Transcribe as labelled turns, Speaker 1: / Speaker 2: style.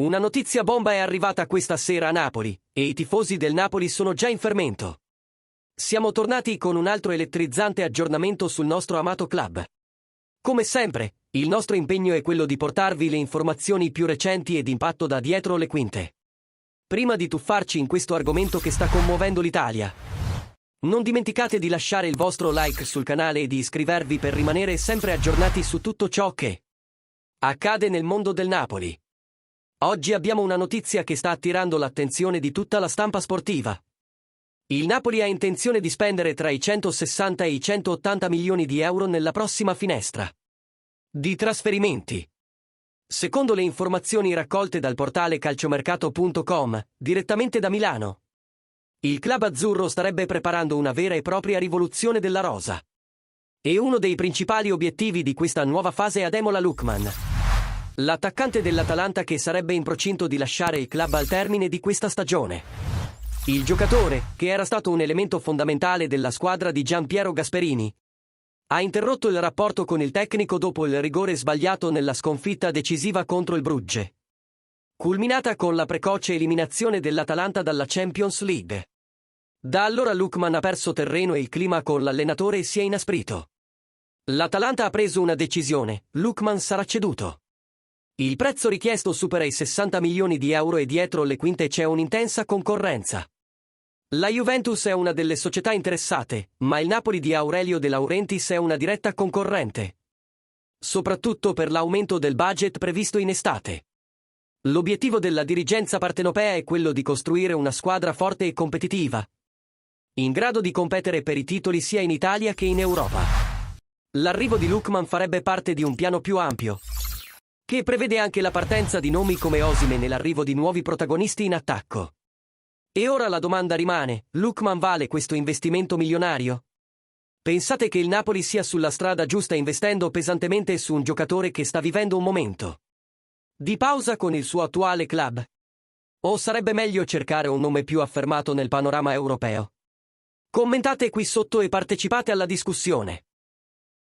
Speaker 1: Una notizia bomba è arrivata questa sera a Napoli, e i tifosi del Napoli sono già in fermento. Siamo tornati con un altro elettrizzante aggiornamento sul nostro amato club. Come sempre, il nostro impegno è quello di portarvi le informazioni più recenti e d'impatto da dietro le quinte. Prima di tuffarci in questo argomento che sta commuovendo l'Italia, non dimenticate di lasciare il vostro like sul canale e di iscrivervi per rimanere sempre aggiornati su tutto ciò che accade nel mondo del Napoli. Oggi abbiamo una notizia che sta attirando l'attenzione di tutta la stampa sportiva. Il Napoli ha intenzione di spendere tra i 160 e i 180 milioni di euro nella prossima finestra di trasferimenti. Secondo le informazioni raccolte dal portale calciomercato.com, direttamente da Milano, il club azzurro starebbe preparando una vera e propria rivoluzione della rosa. E uno dei principali obiettivi di questa nuova fase è Ademola Lookman, l'attaccante dell'Atalanta che sarebbe in procinto di lasciare il club al termine di questa stagione. Il giocatore, che era stato un elemento fondamentale della squadra di Gianpiero Gasperini, ha interrotto il rapporto con il tecnico dopo il rigore sbagliato nella sconfitta decisiva contro il Brugge, culminata con la precoce eliminazione dell'Atalanta dalla Champions League. Da allora Lookman ha perso terreno e il clima con l'allenatore si è inasprito. L'Atalanta ha preso una decisione: Lookman sarà ceduto. Il prezzo richiesto supera i 60 milioni di euro e dietro le quinte c'è un'intensa concorrenza. La Juventus è una delle società interessate, ma il Napoli di Aurelio De Laurentiis è una diretta concorrente, soprattutto per l'aumento del budget previsto in estate. L'obiettivo della dirigenza partenopea è quello di costruire una squadra forte e competitiva, in grado di competere per i titoli sia in Italia che in Europa. L'arrivo di Lookman farebbe parte di un piano più ampio, che prevede anche la partenza di nomi come Osimhen e l'arrivo di nuovi protagonisti in attacco. E ora la domanda rimane: Lookman vale questo investimento milionario? Pensate che il Napoli sia sulla strada giusta investendo pesantemente su un giocatore che sta vivendo un momento di pausa con il suo attuale club? O sarebbe meglio cercare un nome più affermato nel panorama europeo? Commentate qui sotto e partecipate alla discussione.